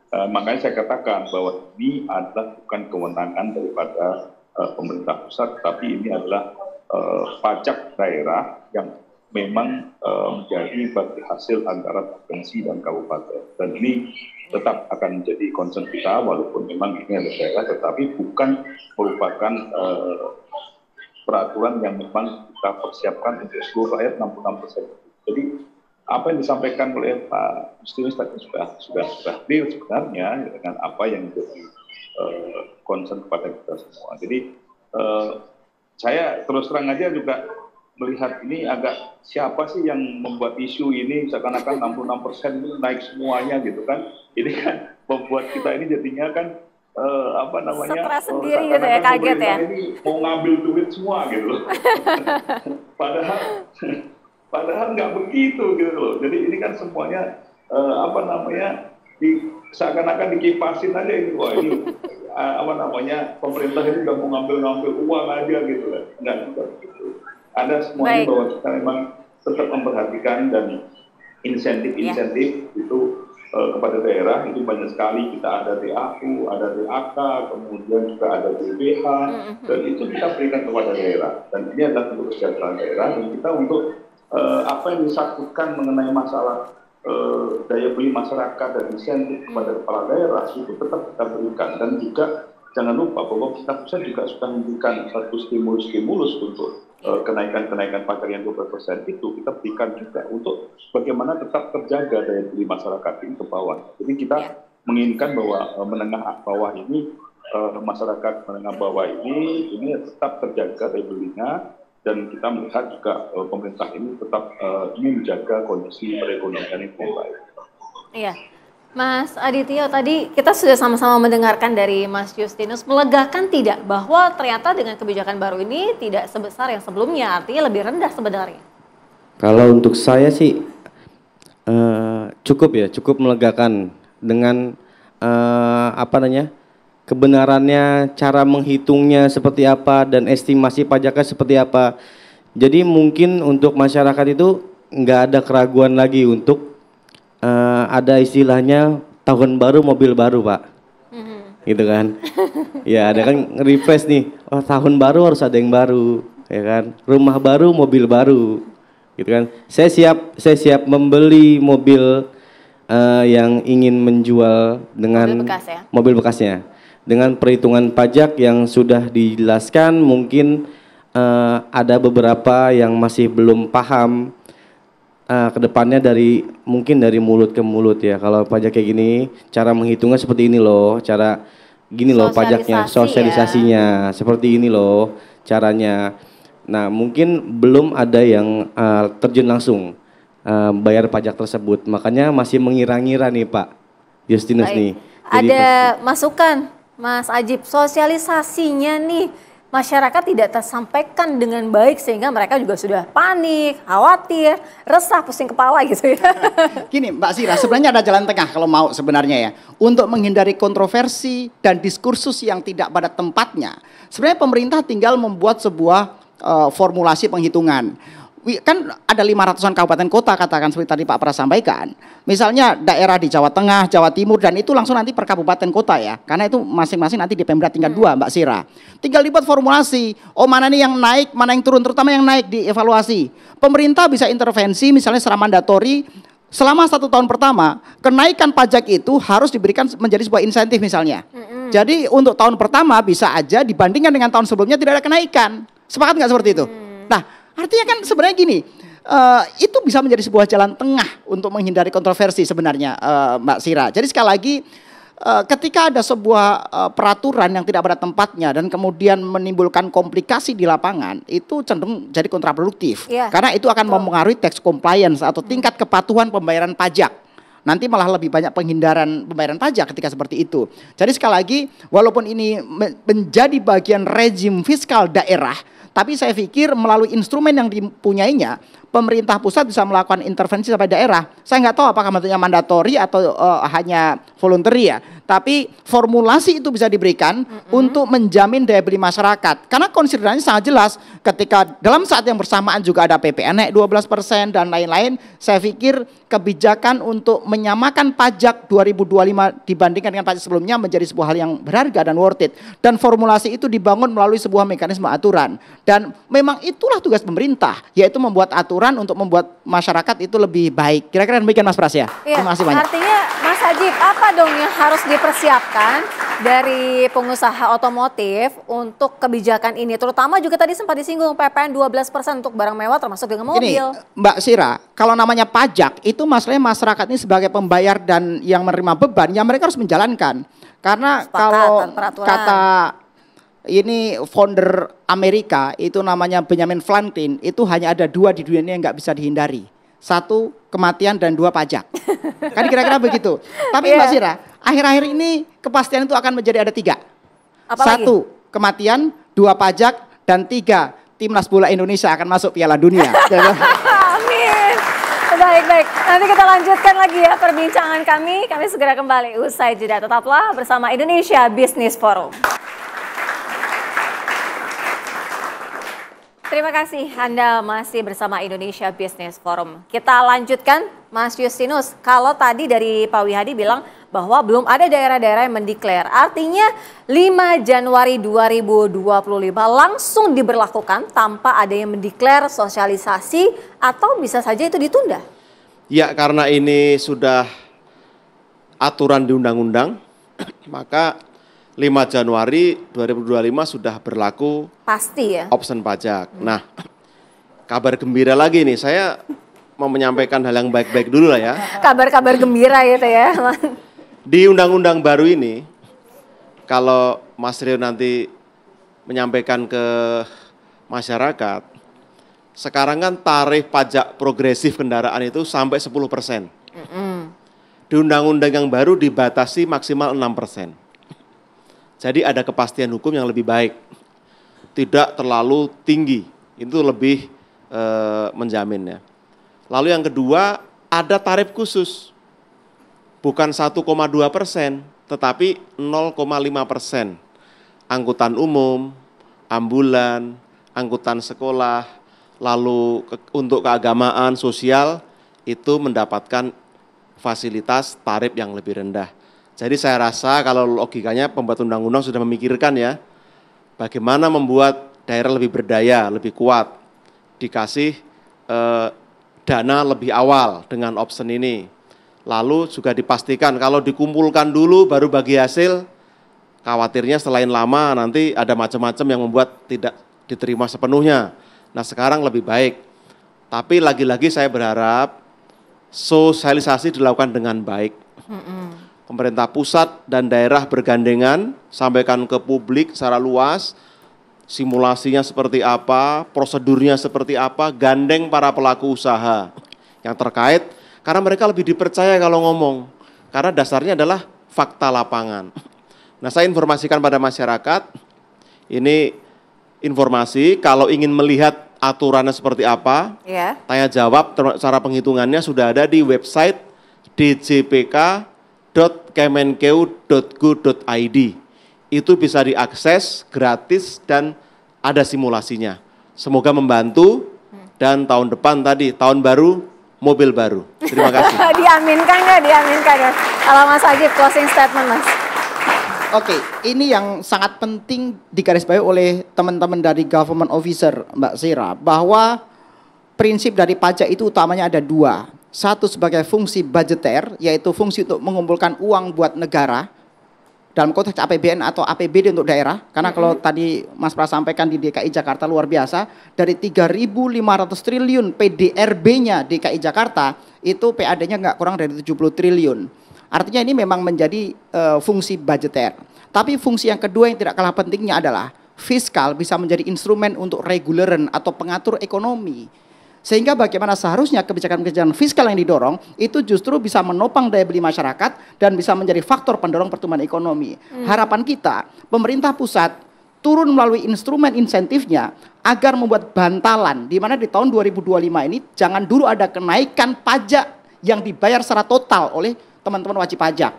Makanya saya katakan bahwa ini adalah bukan kewenangan daripada pemerintah pusat, tapi ini adalah pajak daerah yang memang menjadi bagi hasil antara provinsi dan kabupaten. Dan ini tetap akan menjadi concern kita, walaupun memang ini adalah daerah, tetapi bukan merupakan peraturan yang memang kita persiapkan untuk seluruh rakyat 66%. Jadi apa yang disampaikan oleh Pak Justinus tadi sudah clear sebenarnya dengan apa yang menjadi concern kepada kita semua. Jadi saya terus terang aja juga melihat ini agak siapa sih yang membuat isu ini seakan-akan 66% itu naik semuanya gitu kan. Ini kan membuat kita ini jadinya kan stres sendiri gitu ya, kaget ya. Ini mau ngambil duit semua gitu loh. Padahal nggak begitu gitu loh. Jadi ini kan semuanya seakan-akan dikipasin aja ini. Wah ini pemerintah ini udah mau ngambil uang aja gitu kan. Nggak gitu. Ada semuanya bahwa kita memang tetap memperhatikan dan insentif itu kepada daerah itu banyak sekali. Kita ada DAU, ada DAK, kemudian juga ada DBH, dan itu kita berikan kepada daerah. Dan ini adalah untuk kesejahteraan daerah, dan kita untuk apa yang disangkutkan mengenai masalah daya beli masyarakat dan insentif kepada kepala daerah itu tetap kita berikan. Dan juga jangan lupa bahwa kita pusat juga sudah memberikan satu stimulus untuk kenaikan pajak yang 12% itu kita berikan juga untuk bagaimana tetap terjaga daya beli masyarakat ini ke bawah. Jadi kita menginginkan bahwa menengah bawah ini masyarakat menengah bawah ini tetap terjaga daya belinya, dan kita melihat juga pemerintah ini tetap ingin menjaga kondisi perekonomian yang baik. Iya. Mas Adityo, tadi kita sudah sama-sama mendengarkan dari Mas Justinus, melegakan tidak bahwa ternyata dengan kebijakan baru ini tidak sebesar yang sebelumnya, artinya lebih rendah sebenarnya? Kalau untuk saya sih cukup melegakan dengan kebenarannya, cara menghitungnya seperti apa, dan estimasi pajaknya seperti apa. Jadi mungkin untuk masyarakat itu nggak ada keraguan lagi untuk ada istilahnya tahun baru mobil baru, Pak. Gitu kan. Ya ada kan refresh nih, tahun baru harus ada yang baru, ya kan. Rumah baru, mobil baru. Gitu kan. Saya siap membeli mobil yang ingin menjual dengan mobil bekasnya. Dengan perhitungan pajak yang sudah dijelaskan, mungkin ada beberapa yang masih belum paham kedepannya mungkin dari mulut ke mulut ya. Kalau pajak kayak gini, cara menghitungnya seperti ini loh, cara gini loh pajaknya, sosialisasinya seperti ini loh caranya. Nah mungkin belum ada yang terjun langsung bayar pajak tersebut, makanya masih mengira-ngira nih Pak Justinus nih. Ada masukan Mas Ajib, sosialisasinya nih masyarakat tidak tersampaikan dengan baik sehingga mereka juga sudah panik, khawatir, resah, pusing kepala gitu ya. Gini Mbak Sira, sebenarnya ada jalan tengah kalau mau sebenarnya ya. Untuk menghindari kontroversi dan diskursus yang tidak pada tempatnya. Sebenarnya pemerintah tinggal membuat sebuah formulasi penghitungan. Kan ada 500-an kabupaten kota katakan seperti tadi Pak Pras sampaikan. Misalnya daerah di Jawa Tengah, Jawa Timur, dan itu langsung nanti per kabupaten kota ya. Karena itu masing-masing nanti di Pemda tingkat 2 Mbak Sira. Tinggal dibuat formulasi, mana nih yang naik, mana yang turun, terutama yang naik dievaluasi. Pemerintah bisa intervensi misalnya secara mandatori, selama 1 tahun pertama, kenaikan pajak itu harus diberikan menjadi sebuah insentif misalnya. Jadi untuk tahun pertama bisa aja dibandingkan dengan tahun sebelumnya tidak ada kenaikan. Sepakat nggak seperti itu? Nah, artinya kan sebenarnya gini, itu bisa menjadi sebuah jalan tengah untuk menghindari kontroversi sebenarnya Mbak Sira. Jadi sekali lagi ketika ada sebuah peraturan yang tidak pada tempatnya dan kemudian menimbulkan komplikasi di lapangan, itu cenderung jadi kontraproduktif. Karena itu akan mempengaruhi tax compliance atau tingkat kepatuhan pembayaran pajak. Nanti malah lebih banyak penghindaran pembayaran pajak ketika seperti itu. Jadi sekali lagi, walaupun ini menjadi bagian rezim fiskal daerah, Tapi saya pikir melalui instrumen yang dipunyainya, pemerintah pusat bisa melakukan intervensi sampai daerah. Saya nggak tahu apakah bentuknya mandatori atau hanya voluntary ya. Tapi formulasi itu bisa diberikan untuk menjamin daya beli masyarakat. Karena konsiderannya sangat jelas. Ketika dalam saat yang bersamaan juga ada PPN naik 12% dan lain-lain. Saya pikir kebijakan untuk menyamakan pajak 2025 dibandingkan dengan pajak sebelumnya menjadi sebuah hal yang berharga dan worth it. Dan formulasi itu dibangun melalui sebuah mekanisme aturan. Dan memang itulah tugas pemerintah, yaitu membuat aturan untuk membuat masyarakat itu lebih baik. Kira-kira demikian Mas Pras ya. Terima kasih banyak. Artinya Mas Hajib, apa dong yang harus dipersiapkan dari pengusaha otomotif untuk kebijakan ini? Terutama juga tadi sempat disinggung PPN 12% untuk barang mewah termasuk dengan mobil. Ini Mbak Sira, kalau namanya pajak itu masalahnya masyarakat ini sebagai pembayar dan yang menerima beban, ya mereka harus menjalankan. Karena kalau kata ini founder Amerika itu namanya Benjamin Franklin, itu hanya ada 2 di dunia ini yang nggak bisa dihindari. 1 kematian dan 2 pajak. Kan kira-kira begitu. Tapi Mbak Sira, akhir-akhir ini kepastian itu akan menjadi ada 3. Apalagi? 1 kematian, 2 pajak, dan 3 timnas bola Indonesia akan masuk Piala Dunia. Amin. Baik. Nanti kita lanjutkan lagi ya perbincangan kami. Kami segera kembali usai jeda. Tetaplah bersama Indonesia Business Forum. Terima kasih Anda masih bersama Indonesia Business Forum. Kita lanjutkan Mas Justinus. Kalau tadi dari Pak Wihadi bilang bahwa belum ada daerah-daerah yang mendeklar. Artinya 5 Januari 2025 langsung diberlakukan tanpa ada yang mendeklar sosialisasi atau bisa saja itu ditunda? Ya, karena ini sudah aturan di undang-undang, maka 5 Januari 2025 sudah berlaku pasti ya option pajak. Nah, kabar gembira lagi nih, saya mau menyampaikan hal yang baik-baik dulu lah ya. Kabar-kabar gembira gitu ya. Di undang-undang baru ini, kalau Mas Rio nanti menyampaikan ke masyarakat, sekarang kan tarif pajak progresif kendaraan itu sampai 10%. Di undang-undang yang baru dibatasi maksimal 6%. Jadi ada kepastian hukum yang lebih baik, tidak terlalu tinggi, itu lebih menjamin ya. Lalu yang kedua, ada tarif khusus, bukan 1,2%, tetapi 0,5%. Angkutan umum, ambulan, angkutan sekolah, lalu untuk keagamaan, sosial, itu mendapatkan fasilitas tarif yang lebih rendah. Jadi saya rasa kalau logikanya pembuat undang-undang sudah memikirkan ya, bagaimana membuat daerah lebih berdaya, lebih kuat, dikasih dana lebih awal dengan option ini. Lalu juga dipastikan kalau dikumpulkan dulu baru bagi hasil, khawatirnya selain lama nanti ada macam-macam yang membuat tidak diterima sepenuhnya. Nah sekarang lebih baik, tapi lagi-lagi saya berharap sosialisasi dilakukan dengan baik. Pemerintah pusat dan daerah bergandengan, sampaikan ke publik secara luas, simulasinya seperti apa, prosedurnya seperti apa, gandeng para pelaku usaha yang terkait, karena mereka lebih dipercaya kalau ngomong, karena dasarnya adalah fakta lapangan. Nah saya informasikan pada masyarakat, ini informasi kalau ingin melihat aturannya seperti apa, tanya jawab, cara penghitungannya sudah ada di website djpk.kemenkeu.go.id. Itu bisa diakses gratis dan ada simulasinya. Semoga membantu dan tahun depan tadi, tahun baru, mobil baru. Terima kasih. Diaminkan nggak? Diaminkan ya. Kalau Mas Hajib, closing statement Mas. Oke, ini yang sangat penting digarisbawahi oleh teman-teman dari government officer Mbak Sira, bahwa prinsip dari pajak itu utamanya ada 2. Satu sebagai fungsi budgeter, yaitu fungsi untuk mengumpulkan uang buat negara dalam konteks APBN atau APBD untuk daerah. Karena kalau tadi Mas Pras sampaikan di DKI Jakarta luar biasa, dari 3.500 triliun PDRB-nya DKI Jakarta, itu PAD-nya nggak kurang dari 70 triliun. Artinya ini memang menjadi fungsi budgeter. Tapi fungsi yang kedua yang tidak kalah pentingnya adalah fiskal bisa menjadi instrumen untuk reguleran atau pengatur ekonomi. Sehingga bagaimana seharusnya kebijakan-kebijakan fiskal yang didorong itu justru bisa menopang daya beli masyarakat dan bisa menjadi faktor pendorong pertumbuhan ekonomi. Harapan kita, pemerintah pusat turun melalui instrumen insentifnya agar membuat bantalan di mana di tahun 2025 ini jangan dulu ada kenaikan pajak yang dibayar secara total oleh teman-teman wajib pajak.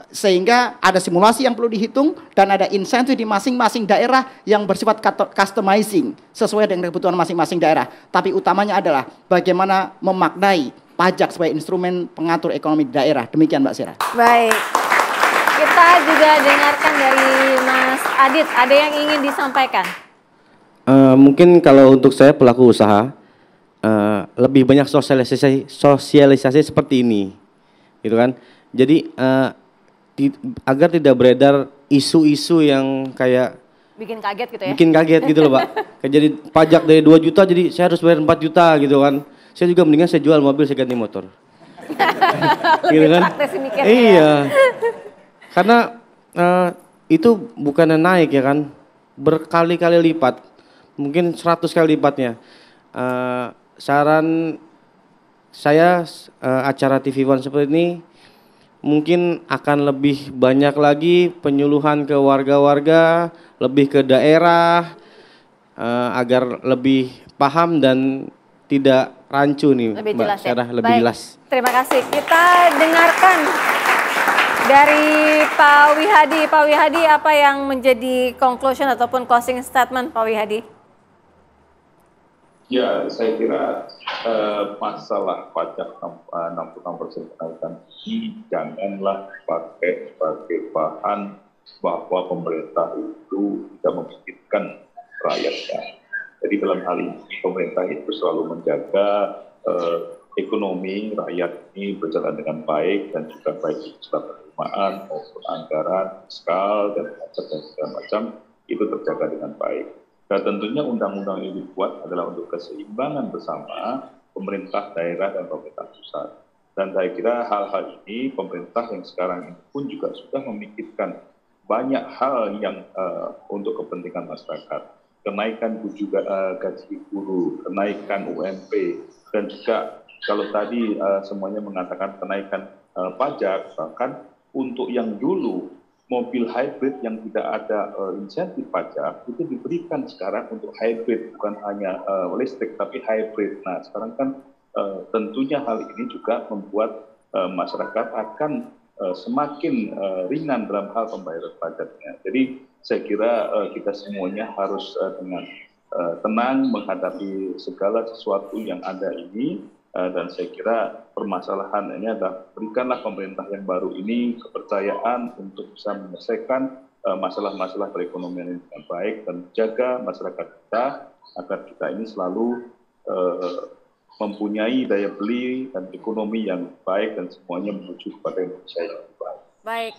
Sehingga ada simulasi yang perlu dihitung dan ada insentif di masing-masing daerah yang bersifat customizing sesuai dengan kebutuhan masing-masing daerah. Tapi utamanya adalah bagaimana memaknai pajak sebagai instrumen pengatur ekonomi di daerah. Demikian Mbak Sera. Baik. Kita juga dengarkan dari Mas Adit, ada yang ingin disampaikan? Mungkin kalau untuk saya pelaku usaha, lebih banyak sosialisasi seperti ini, gitu kan. Jadi agar tidak beredar isu-isu yang kayak bikin kaget gitu ya? Bikin kaget gitu loh Pak. Kayak jadi pajak dari 2 juta jadi saya harus bayar 4 juta gitu kan. Saya juga mendingan saya jual mobil, saya ganti motor. Gitu kan? Iya. Karena itu bukannya naik ya kan, berkali-kali lipat, mungkin 100 kali lipatnya. Saran saya acara TV One seperti ini mungkin akan lebih banyak lagi penyuluhan ke warga-warga, lebih ke daerah, agar lebih paham dan tidak rancu nih lebih Mbak jelas, Sarah, lebih baik, jelas. Terima kasih. Kita dengarkan dari Pak Wihadi. Pak Wihadi, apa yang menjadi conclusion ataupun closing statement Pak Wihadi? Ya, saya kira masalah pajak 66% kenaikan ini janganlah pakai sebagai bahan bahwa pemerintah itu tidak memikirkan rakyatnya. Jadi dalam hal ini pemerintah itu selalu menjaga ekonomi rakyat ini berjalan dengan baik dan juga baik secara penerimaan maupun anggaran, fiskal dan pajak dan segala macam itu terjaga dengan baik. Dan tentunya undang-undang ini dibuat adalah untuk keseimbangan bersama pemerintah daerah dan pemerintah pusat. Dan saya kira hal-hal ini pemerintah yang sekarang ini pun juga sudah memikirkan banyak hal yang untuk kepentingan masyarakat. Kenaikan juga gaji guru, kenaikan UMP, dan juga kalau tadi semuanya mengatakan kenaikan pajak, bahkan untuk yang dulu mobil hybrid yang tidak ada insentif pajak itu diberikan sekarang untuk hybrid, bukan hanya listrik tapi hybrid. Nah sekarang kan tentunya hal ini juga membuat masyarakat akan semakin ringan dalam hal pembayaran pajaknya. Jadi saya kira kita semuanya harus dengan tenang menghadapi segala sesuatu yang ada ini. Dan saya kira permasalahan ini adalah berikanlah pemerintah yang baru ini kepercayaan untuk bisa menyelesaikan masalah-masalah perekonomian ini dengan baik dan jaga masyarakat kita agar kita ini selalu mempunyai daya beli dan ekonomi yang baik dan semuanya menuju kepada Indonesia yang lebih baik. Baik.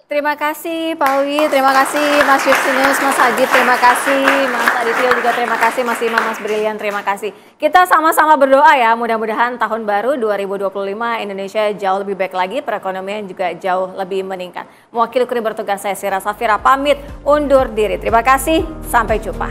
Terima kasih Pak Wi, terima kasih Mas Justinus, Mas Adit, terima kasih Mas Aditya juga, terima kasih Mas Imam, Mas Brilian, terima kasih. Kita sama-sama berdoa ya, mudah-mudahan tahun baru 2025 Indonesia jauh lebih baik lagi, perekonomian juga jauh lebih meningkat. Mewakili kru bertugas saya Sira Safira pamit undur diri. Terima kasih, sampai jumpa.